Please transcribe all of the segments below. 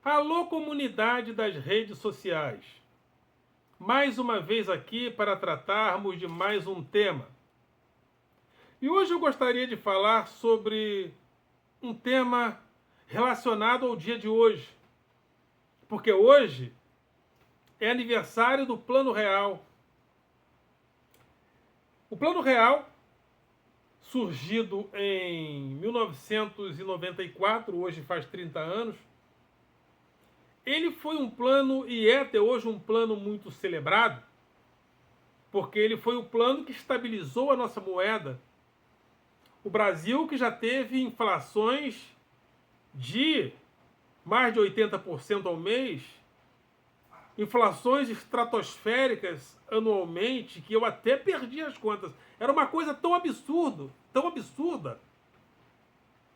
Alô, comunidade das redes sociais. Mais uma vez aqui para tratarmos de mais um tema. E hoje eu gostaria de falar sobre um tema relacionado ao dia de hoje. Porque hoje é aniversário do Plano Real. O Plano Real, surgido em 1994, hoje faz 30 anos, ele foi um plano, e é até hoje um plano muito celebrado, porque ele foi o plano que estabilizou a nossa moeda. O Brasil, que já teve inflações de mais de 80% ao mês, inflações estratosféricas anualmente, que eu até perdi as contas. Era uma coisa tão absurda.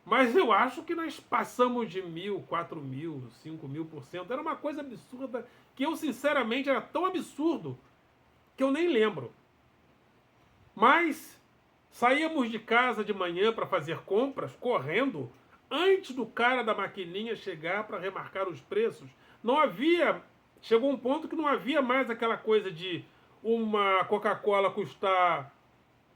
Mas eu acho que nós passamos de 1.000, 4.000, 5.000%. Era uma coisa absurda que eu, sinceramente, era tão absurdo que eu nem lembro. Mas saíamos de casa de manhã para fazer compras, correndo, antes do cara da maquininha chegar para remarcar os preços. Não havia... Chegou um ponto que não havia mais aquela coisa de uma Coca-Cola custar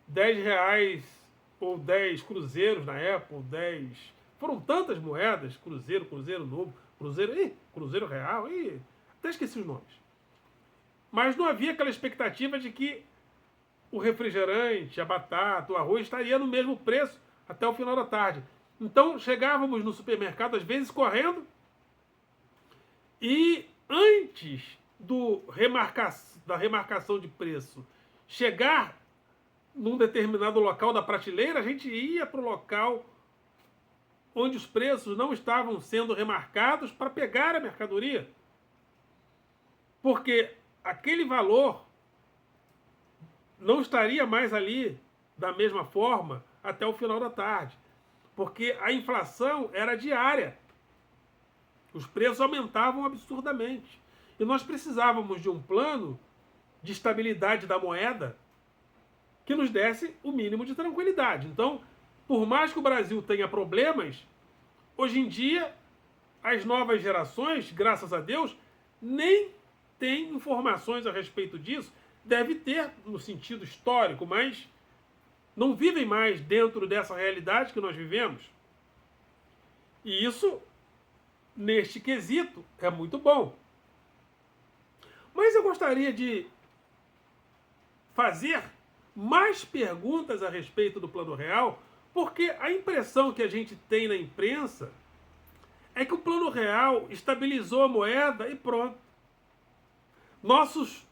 R$ 10 ou 10 cruzeiros na época, 10. Foram tantas moedas, cruzeiro novo, cruzeiro real, até esqueci os nomes. Mas não havia aquela expectativa de que o refrigerante, a batata, o arroz estaria no mesmo preço até o final da tarde. Então chegávamos no supermercado, às vezes correndo, e antes da remarcação de preço chegar num determinado local da prateleira, a gente ia para o local onde os preços não estavam sendo remarcados para pegar a mercadoria. Porque aquele valor não estaria mais ali da mesma forma até o final da tarde. Porque a inflação era diária. Os preços aumentavam absurdamente. E nós precisávamos de um plano de estabilidade da moeda que nos desse o mínimo de tranquilidade. Então, por mais que o Brasil tenha problemas, hoje em dia, as novas gerações, graças a Deus, nem têm informações a respeito disso. Deve ter no sentido histórico, mas não vivem mais dentro dessa realidade que nós vivemos. E isso, neste quesito, é muito bom. Mas eu gostaria de fazer mais perguntas a respeito do Plano Real, porque a impressão que a gente tem na imprensa é que o Plano Real estabilizou a moeda e pronto. Nossos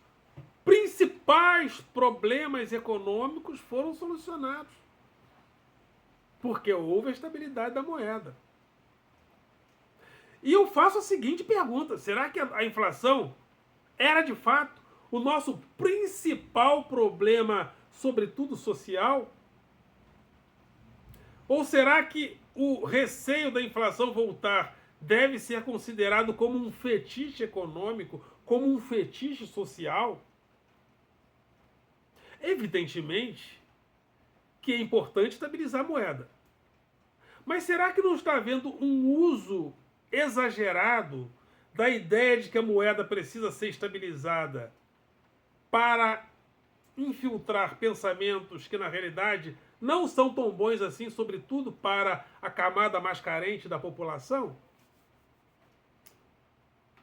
principais problemas econômicos foram solucionados, porque houve a estabilidade da moeda. E eu faço a seguinte pergunta: será que a inflação era de fato o nosso principal problema, sobretudo social? Ou será que o receio da inflação voltar deve ser considerado como um fetiche econômico, como um fetiche social? Evidentemente que é importante estabilizar a moeda. Mas será que não está havendo um uso exagerado da ideia de que a moeda precisa ser estabilizada para infiltrar pensamentos que, na realidade, não são tão bons assim, sobretudo para a camada mais carente da população?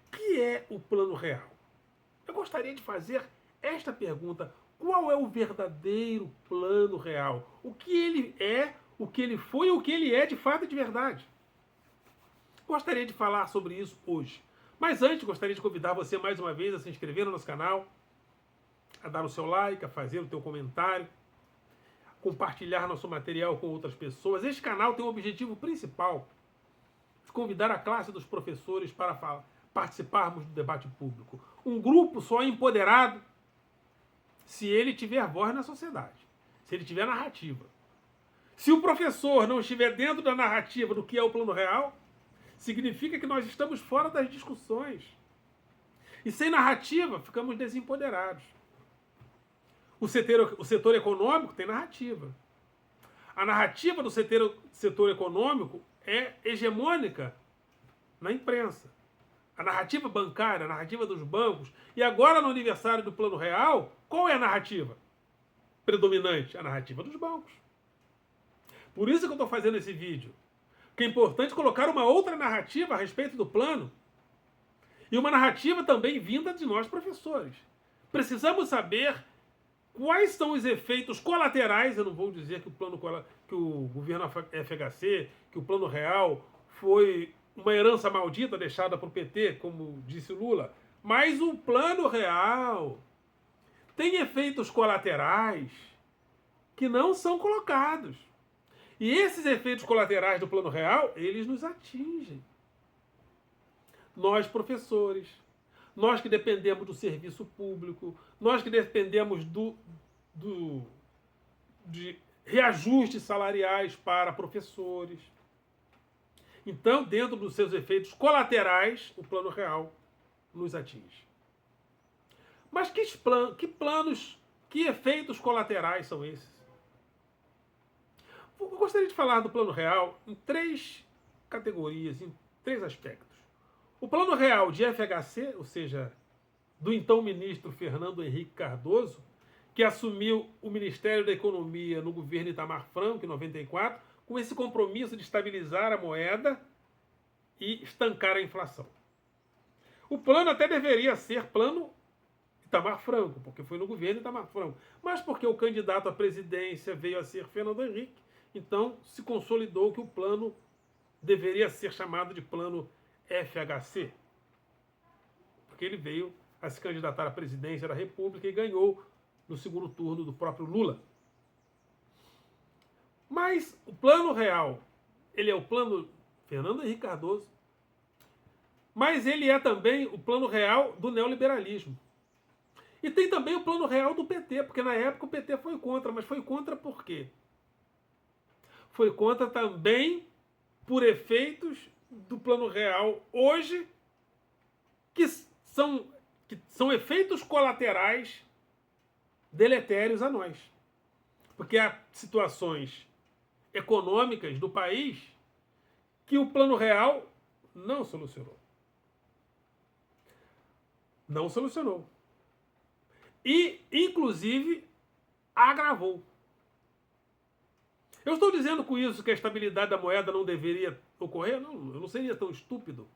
O que é o Plano Real? Eu gostaria de fazer esta pergunta: qual é o verdadeiro Plano Real? O que ele é, o que ele foi e o que ele é de fato e de verdade? Gostaria de falar sobre isso hoje. Mas antes, gostaria de convidar você mais uma vez a se inscrever no nosso canal, a dar o seu like, a fazer o teu comentário, compartilhar nosso material com outras pessoas. Este canal tem o objetivo principal de convidar a classe dos professores para participarmos do debate público. Um grupo só é empoderado se ele tiver voz na sociedade, se ele tiver narrativa. Se o professor não estiver dentro da narrativa do que é o Plano Real, significa que nós estamos fora das discussões. E sem narrativa, ficamos desempoderados. O setor econômico tem narrativa. A narrativa do setor econômico é hegemônica na imprensa. a narrativa bancária, a narrativa dos bancos, e agora no aniversário do Plano Real, qual é a narrativa predominante? A narrativa dos bancos. Por isso que eu estou fazendo esse vídeo. Que é importante colocar uma outra narrativa a respeito do plano. E uma narrativa também vinda de nós, professores. Precisamos saber quais são os efeitos colaterais. Eu não vou dizer que o governo FHC, que o Plano Real foi uma herança maldita deixada para o PT, como disse Lula. Mas o Plano Real tem efeitos colaterais que não são colocados. E esses efeitos colaterais do Plano Real, eles nos atingem. Nós, professores, nós que dependemos do serviço público, nós que dependemos de reajustes salariais para professores. Então, dentro dos seus efeitos colaterais, o Plano Real nos atinge. Mas que efeitos colaterais são esses? Eu gostaria de falar do Plano Real em 3 categorias, em 3 aspectos. O Plano Real de FHC, ou seja, do então ministro Fernando Henrique Cardoso, que assumiu o Ministério da Economia no governo Itamar Franco, em 94, com esse compromisso de estabilizar a moeda e estancar a inflação. O plano até deveria ser plano Itamar Franco, porque foi no governo Itamar Franco, mas porque o candidato à presidência veio a ser Fernando Henrique, então se consolidou que o plano deveria ser chamado de plano FHC, porque ele veio a se candidatar à presidência da República e ganhou no segundo turno do próprio Lula. Mas o Plano Real, ele é o plano Fernando Henrique Cardoso, mas ele é também o Plano Real do neoliberalismo. E tem também o Plano Real do PT, porque na época o PT foi contra, mas foi contra por quê? Foi contra também por efeitos do Plano Real hoje, que são efeitos colaterais deletérios a nós. Porque há situações econômicas do país que o Plano Real não solucionou. Não solucionou. E, inclusive, agravou. Eu estou dizendo com isso que a estabilidade da moeda não deveria ocorrer? Não, eu não seria tão estúpido.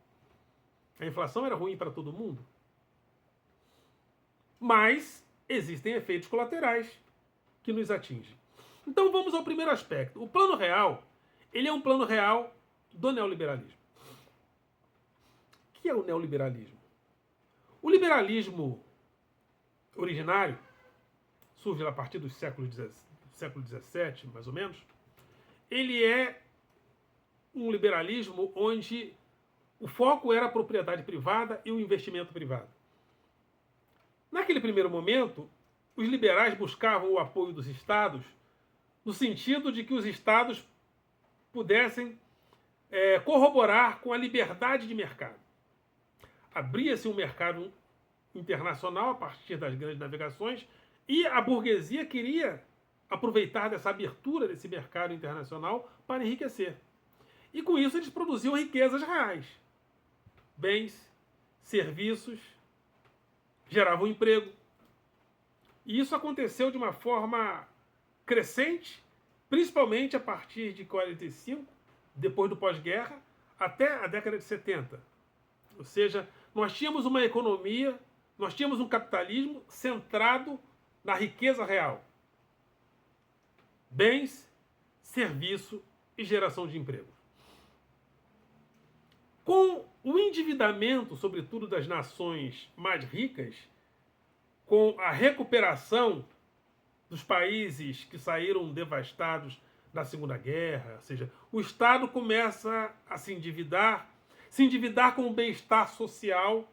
A inflação era ruim para todo mundo. Mas existem efeitos colaterais que nos atingem. Então vamos ao primeiro aspecto. O Plano Real, ele é um plano real do neoliberalismo. O que é o neoliberalismo? O liberalismo originário surge a partir do século XVII, mais ou menos. Ele é um liberalismo onde o foco era a propriedade privada e o investimento privado. Naquele primeiro momento, os liberais buscavam o apoio dos estados no sentido de que os estados pudessem corroborar com a liberdade de mercado. Abria-se um mercado internacional a partir das grandes navegações e a burguesia queria aproveitar dessa abertura desse mercado internacional para enriquecer. E com isso eles produziam riquezas reais. Bens, serviços, geravam emprego. E isso aconteceu de uma forma crescente, principalmente a partir de 45, depois do pós-guerra, até a década de 70. Ou seja, nós tínhamos uma economia, nós tínhamos um capitalismo centrado na riqueza real. Bens, serviço e geração de emprego. Com o endividamento, sobretudo das nações mais ricas, com a recuperação dos países que saíram devastados da Segunda Guerra, ou seja, o Estado começa a se endividar com o bem-estar social,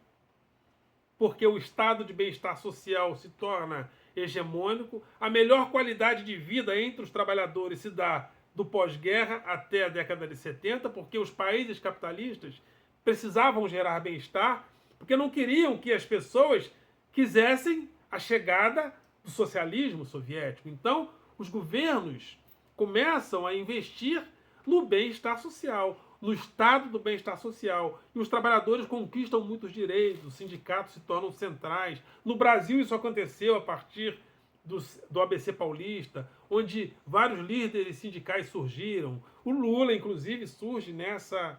porque o estado de bem-estar social se torna hegemônico, a melhor qualidade de vida entre os trabalhadores se dá do pós-guerra até a década de 70, porque os países capitalistas precisavam gerar bem-estar, porque não queriam que as pessoas quisessem a chegada do socialismo soviético. Então, os governos começam a investir no bem-estar social. no estado do bem-estar social. E os trabalhadores conquistam muitos direitos, os sindicatos se tornam centrais. No Brasil isso aconteceu a partir do ABC Paulista, onde vários líderes sindicais surgiram. O Lula, inclusive, surge nessa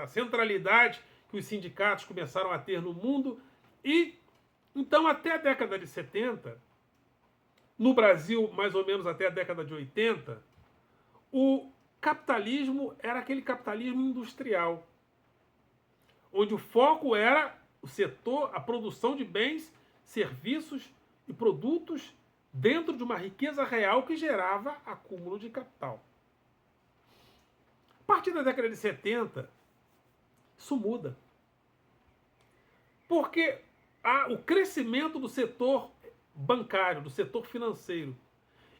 centralidade que os sindicatos começaram a ter no mundo. E então, até a década de 70, no Brasil, mais ou menos até a década de 80, o capitalismo era aquele capitalismo industrial, onde o foco era o setor, a produção de bens, serviços e produtos dentro de uma riqueza real que gerava acúmulo de capital. A partir da década de 70, isso muda. Porque o crescimento do setor bancário, do setor financeiro.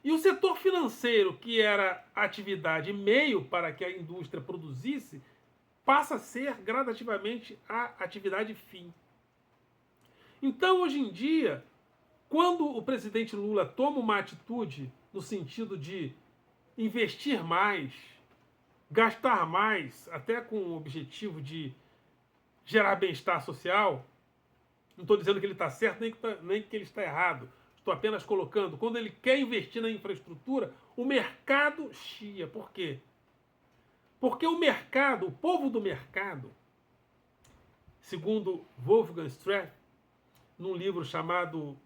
E o setor financeiro, que era a atividade meio para que a indústria produzisse, passa a ser gradativamente a atividade fim. Então, hoje em dia, quando o presidente Lula toma uma atitude no sentido de investir mais, gastar mais, até com o objetivo de gerar bem-estar social, não estou dizendo que ele está certo nem que ele está errado. Estou apenas colocando, quando ele quer investir na infraestrutura, o mercado chia. Por quê? Porque o mercado, o povo do mercado, segundo Wolfgang Streeck, num livro chamado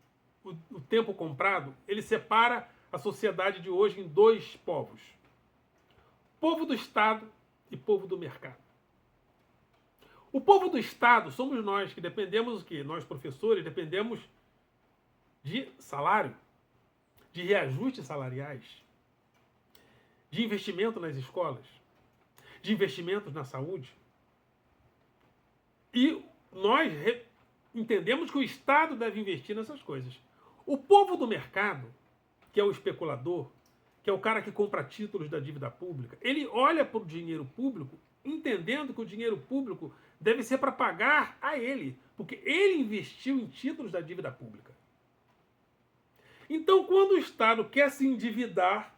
O Tempo Comprado, ele separa a sociedade de hoje em dois povos. Povo do Estado e povo do mercado. O povo do Estado somos nós, que dependemos do quê? Nós, professores, dependemos de salário, de reajustes salariais, de investimento nas escolas, de investimentos na saúde. E nós entendemos que o Estado deve investir nessas coisas. O povo do mercado, que é o especulador, que é o cara que compra títulos da dívida pública, ele olha para o dinheiro público entendendo que o dinheiro público deve ser para pagar a ele, porque ele investiu em títulos da dívida pública. Então, quando o Estado quer se endividar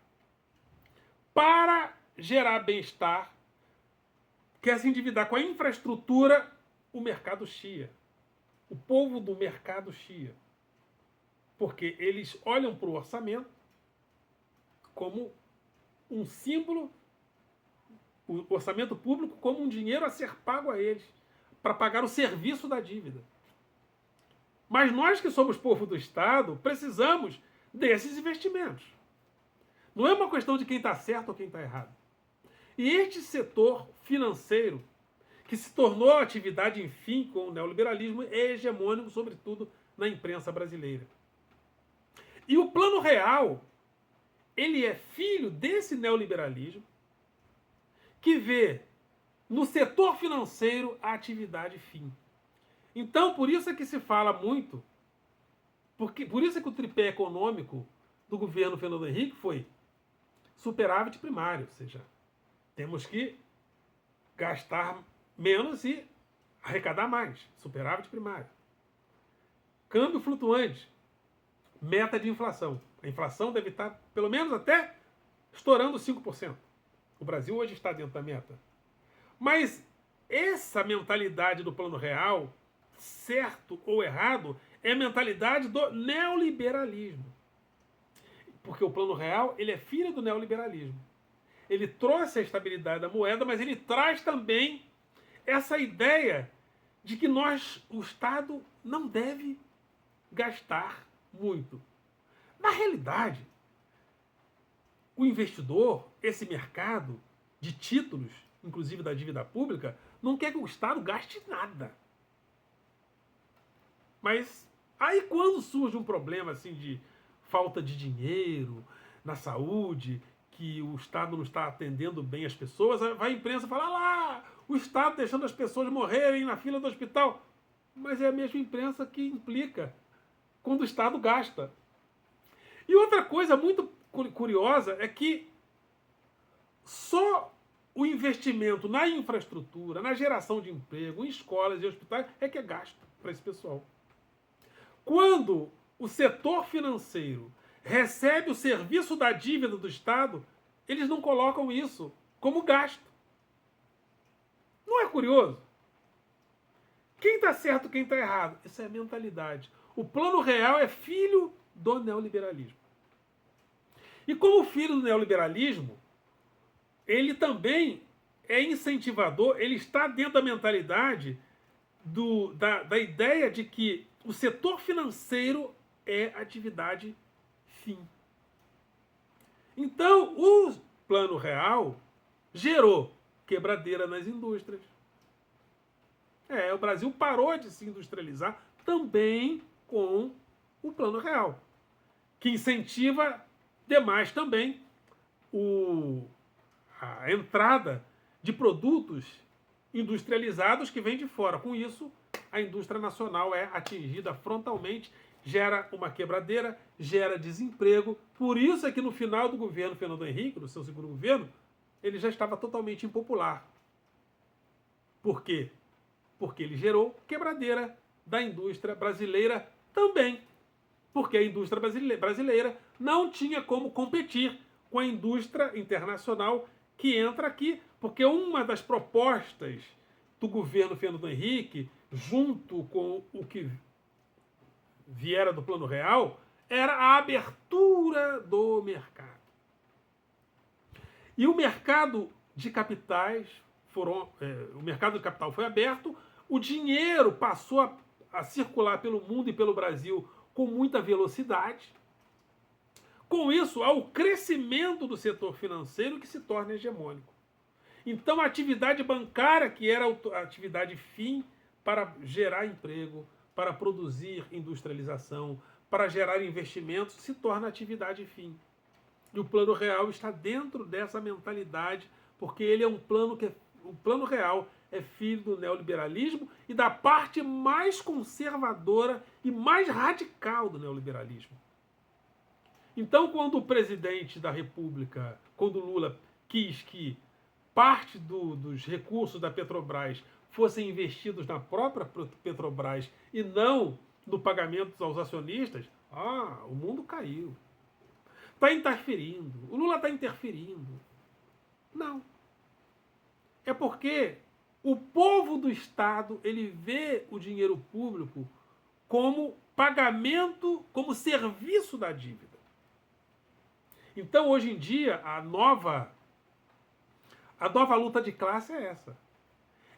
para gerar bem-estar, quer se endividar com a infraestrutura, o mercado chia. O povo do mercado chia. Porque eles olham para o orçamento como um símbolo, o orçamento público como um dinheiro a ser pago a eles, para pagar o serviço da dívida. Mas nós que somos povo do Estado, precisamos desses investimentos. Não é uma questão de quem está certo ou quem está errado. E este setor financeiro, que se tornou atividade, enfim, com o neoliberalismo, é hegemônico, sobretudo, na imprensa brasileira. E o Plano Real, ele é filho desse neoliberalismo, que vê no setor financeiro a atividade fim. Então, por isso é que se fala muito, por isso é que o tripé econômico do governo Fernando Henrique foi superávit primário, ou seja, temos que gastar menos e arrecadar mais, superávit primário. Câmbio flutuante, meta de inflação. A inflação deve estar, pelo menos até, estourando 5%. O Brasil hoje está dentro da meta. Mas essa mentalidade do Plano Real, certo ou errado, é a mentalidade do neoliberalismo. Porque o Plano Real, ele é filho do neoliberalismo. Ele trouxe a estabilidade da moeda, mas ele traz também essa ideia de que o Estado não deve gastar muito. Na realidade, o investidor, esse mercado de títulos, inclusive da dívida pública, não quer que o Estado gaste nada. Mas aí quando surge um problema assim de falta de dinheiro na saúde, que o Estado não está atendendo bem as pessoas, vai a imprensa falar lá, o Estado deixando as pessoas morrerem na fila do hospital. Mas é a mesma imprensa que implica quando o Estado gasta. E outra coisa muito curiosa é que só o investimento na infraestrutura, na geração de emprego, em escolas e hospitais, é que é gasto para esse pessoal. Quando o setor financeiro recebe o serviço da dívida do Estado, eles não colocam isso como gasto. curioso? Quem está certo, quem está errado? Isso é mentalidade. O Plano Real é filho do neoliberalismo. E como filho do neoliberalismo, ele também é incentivador, ele está dentro da mentalidade da ideia de que o setor financeiro é atividade fim. Então, o Plano Real gerou quebradeira nas indústrias. O Brasil parou de se industrializar também com o Plano Real, que incentiva demais também a entrada de produtos industrializados que vêm de fora. Com isso, a indústria nacional é atingida frontalmente, gera uma quebradeira, gera desemprego. Por isso é que no final do governo Fernando Henrique, no seu segundo governo, ele já estava totalmente impopular. Por quê? Porque ele gerou quebradeira da indústria brasileira também. Porque a indústria brasileira não tinha como competir com a indústria internacional que entra aqui, porque uma das propostas do governo Fernando Henrique, junto com o que viera do Plano Real, era a abertura do mercado. E o mercado de capitais o mercado de capital foi aberto, o dinheiro passou a circular pelo mundo e pelo Brasil com muita velocidade. Com isso, há o crescimento do setor financeiro que se torna hegemônico. Então, a atividade bancária, que era a atividade fim para gerar emprego, para produzir industrialização, para gerar investimentos, se torna atividade fim. E o Plano Real está dentro dessa mentalidade, porque ele é um plano que o Plano Real é filho do neoliberalismo e da parte mais conservadora e mais radical do neoliberalismo. Então, quando o presidente da República, quando Lula quis que parte dos recursos da Petrobras fossem investidos na própria Petrobras e não no pagamento aos acionistas, o mundo caiu. Está interferindo. O Lula está interferindo. Não. É porque o povo do Estado, ele vê o dinheiro público como pagamento, como serviço da dívida. Então, hoje em dia, a nova luta de classe é essa.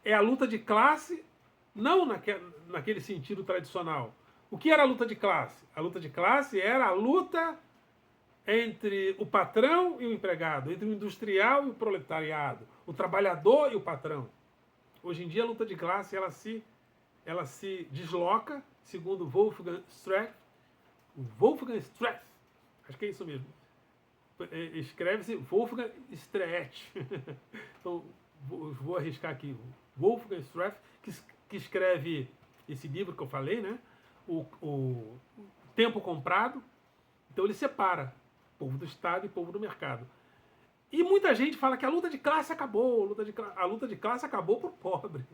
É a luta de classe, não naquele sentido tradicional. O que era a luta de classe? A luta de classe era a luta entre o patrão e o empregado, entre o industrial e o proletariado, o trabalhador e o patrão. Hoje em dia, a luta de classe ela se desloca, segundo Wolfgang Streeck, acho que é isso mesmo. Escreve-se Wolfgang Streeck. Então, vou arriscar aqui. Wolfgang Streeck, que escreve esse livro que eu falei, né? O Tempo Comprado. Então, ele separa povo do Estado e povo do mercado. E muita gente fala que a luta de classe acabou, a luta de classe acabou para o pobre.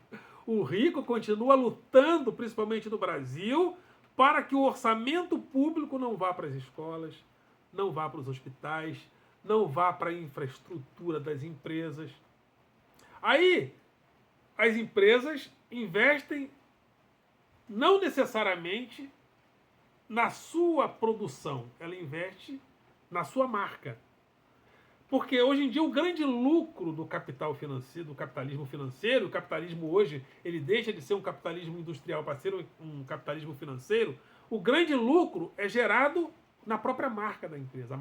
O rico continua lutando, principalmente no Brasil, para que o orçamento público não vá para as escolas, não vá para os hospitais, não vá para a infraestrutura das empresas. Aí, as empresas investem não necessariamente na sua produção, ela investe na sua marca. Porque hoje em dia o grande lucro do capital financeiro, do capitalismo financeiro, o capitalismo hoje, ele deixa de ser um capitalismo industrial para ser um capitalismo financeiro, o grande lucro é gerado na própria marca da empresa.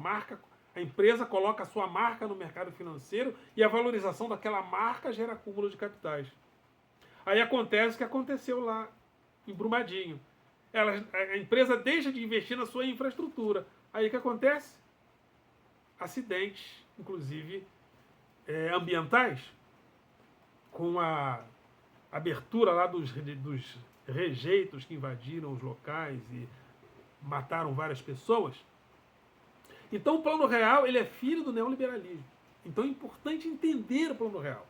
A empresa coloca a sua marca no mercado financeiro e a valorização daquela marca gera acúmulo de capitais. Aí acontece o que aconteceu lá em Brumadinho. A empresa deixa de investir na sua infraestrutura. Aí o que acontece? Acidentes, inclusive ambientais, com a abertura lá dos rejeitos que invadiram os locais e mataram várias pessoas. Então o Plano Real ele é filho do neoliberalismo. Então é importante entender o Plano Real.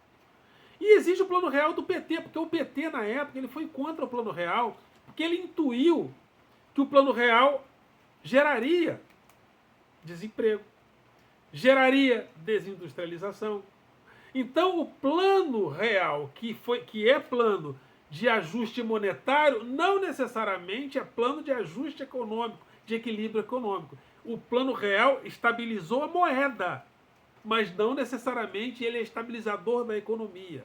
E existe o Plano Real do PT, porque o PT na época ele foi contra o Plano Real, porque ele intuiu que o Plano Real geraria desemprego, geraria desindustrialização, Então, o plano real, que é plano de ajuste monetário, não necessariamente é plano de ajuste econômico, de equilíbrio econômico. O plano real estabilizou a moeda, mas não necessariamente ele é estabilizador da economia.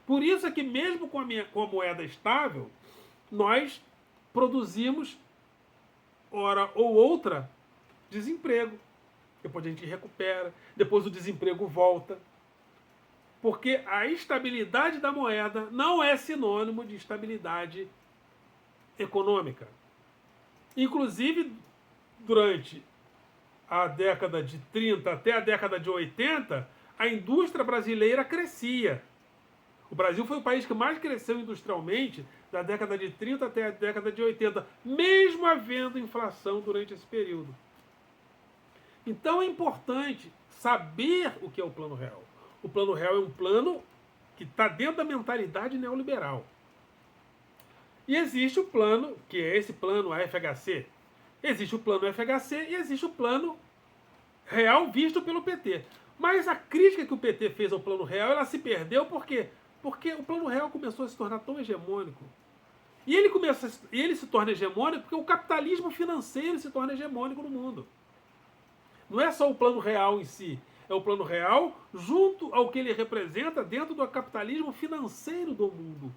Por isso é que mesmo com a moeda estável, nós produzimos, hora ou outra, desemprego. Depois a gente recupera, depois o desemprego volta. Porque a estabilidade da moeda não é sinônimo de estabilidade econômica. Inclusive, durante a década de 30 até a década de 80, a indústria brasileira crescia. O Brasil foi o país que mais cresceu industrialmente da década de 30 até a década de 80, mesmo havendo inflação durante esse período. Então é importante saber o que é o Plano Real. O Plano Real é um plano que está dentro da mentalidade neoliberal. E existe o plano, que é esse plano, a FHC. Existe o plano FHC e existe o plano real visto pelo PT. Mas a crítica que o PT fez ao plano real, ela se perdeu por quê? Porque o plano real começou a se tornar tão hegemônico. E ele se torna hegemônico porque o capitalismo financeiro se torna hegemônico no mundo. Não é só o plano real em si, é o plano real junto ao que ele representa dentro do capitalismo financeiro do mundo.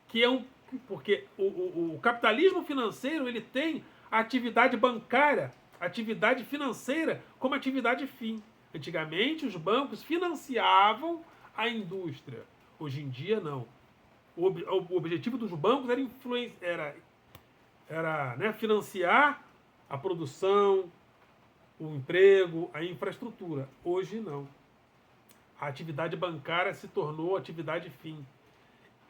Que é porque o capitalismo financeiro ele tem a atividade bancária, atividade financeira como atividade fim. Antigamente os bancos financiavam a indústria. Hoje em dia não. O objetivo dos bancos era financiar a produção, o emprego, a infraestrutura. Hoje não. A atividade bancária se tornou atividade fim.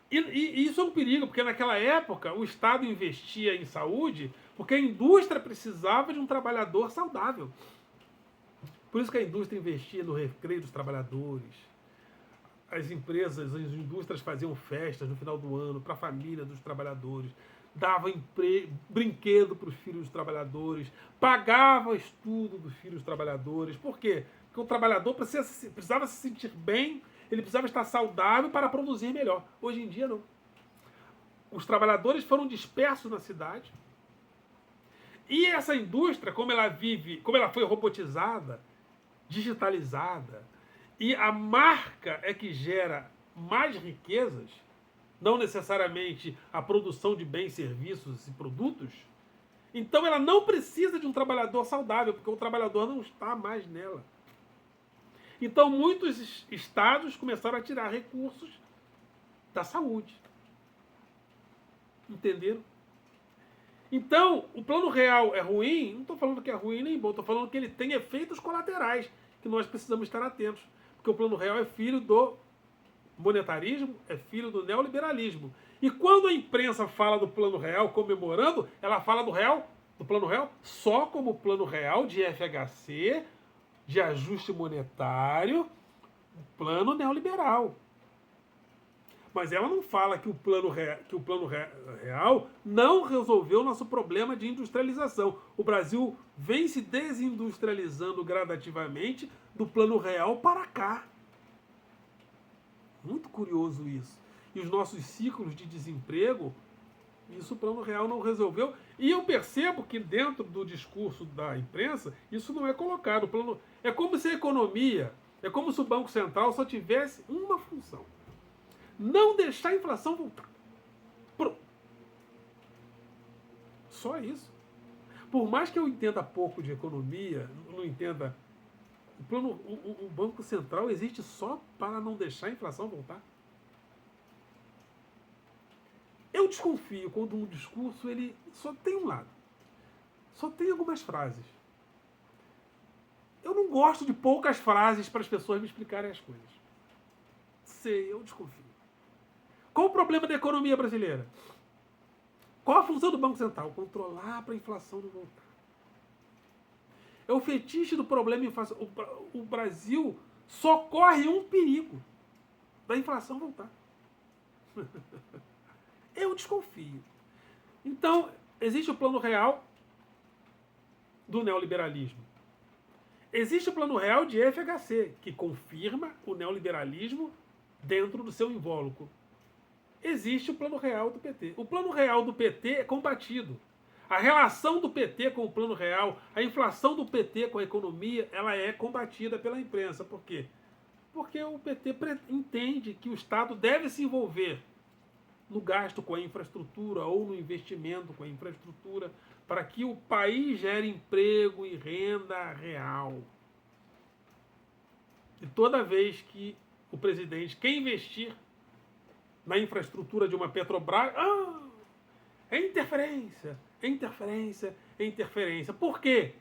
E isso é um perigo, porque naquela época o Estado investia em saúde porque a indústria precisava de um trabalhador saudável. Por isso que a indústria investia no recreio dos trabalhadores. As empresas, as indústrias faziam festas no final do ano para a família dos trabalhadores, dava brinquedo para os filhos dos trabalhadores, pagava estudo dos filhos dos trabalhadores. Por quê? Porque o trabalhador precisava se sentir bem, ele precisava estar saudável para produzir melhor. Hoje em dia, não. Os trabalhadores foram dispersos na cidade. E essa indústria, como ela foi robotizada, digitalizada, e a marca é que gera mais riquezas, não necessariamente a produção de bens, serviços e produtos, então ela não precisa de um trabalhador saudável, porque o trabalhador não está mais nela. Então muitos estados começaram a tirar recursos da saúde. Entenderam? Então, o plano real é ruim? Não estou falando que é ruim nem bom, estou falando que ele tem efeitos colaterais que nós precisamos estar atentos. Porque o plano real é filho do monetarismo, é filho do neoliberalismo. E quando a imprensa fala do plano real comemorando, ela fala do plano real, só como plano real de FHC, de ajuste monetário, plano neoliberal. Mas ela não fala que o plano real não resolveu o nosso problema de industrialização. O Brasil vem se desindustrializando gradativamente do plano real para cá. Muito curioso isso. E os nossos ciclos de desemprego, isso o plano real não resolveu. E eu percebo que dentro do discurso da imprensa, isso não é colocado. O plano é como se a economia, é como se o Banco Central só tivesse uma função: não deixar a inflação voltar. Pronto. Só isso. Por mais que eu entenda pouco de economia, não entenda. O Banco Central existe só para não deixar a inflação voltar. Eu desconfio quando um discurso ele só tem um lado. Só tem algumas frases. Eu não gosto de poucas frases para as pessoas me explicarem as coisas. Sei, eu desconfio. Qual o problema da economia brasileira? Qual a função do Banco Central? Controlar para a inflação não voltar. É o fetiche do problema inflação. O Brasil só corre um perigo: da inflação voltar. Eu desconfio. Então, existe o plano real do neoliberalismo. Existe o Plano Real de FHC, que confirma o neoliberalismo dentro do seu invólucro. Existe o Plano Real do PT. O Plano Real do PT é combatido. A relação do PT com o Plano Real, a inflação do PT com a economia, ela é combatida pela imprensa. Por quê? Porque o PT entende que o Estado deve se envolver no gasto com a infraestrutura ou no investimento com a infraestrutura para que o país gere emprego e renda real. E toda vez que o presidente quer investir na infraestrutura de uma Petrobras, é interferência, é interferência, é interferência. Por quê?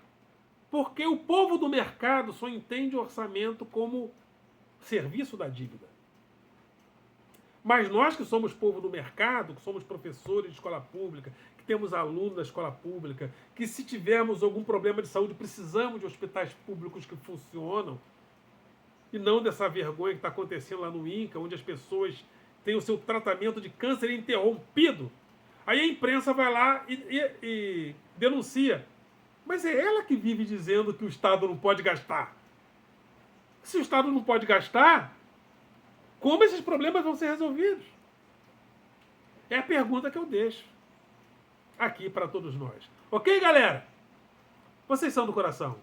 Porque o povo do mercado só entende o orçamento como serviço da dívida. Mas nós que somos povo do mercado, que somos professores de escola pública, que temos alunos da escola pública, que se tivermos algum problema de saúde precisamos de hospitais públicos que funcionam, e não dessa vergonha que está acontecendo lá no INCA, onde as pessoas têm o seu tratamento de câncer interrompido. Aí a imprensa vai lá e denuncia. Mas é ela que vive dizendo que o Estado não pode gastar. Se o Estado não pode gastar, como esses problemas vão ser resolvidos? É a pergunta que eu deixo aqui para todos nós. Ok, galera? Vocês são do coração.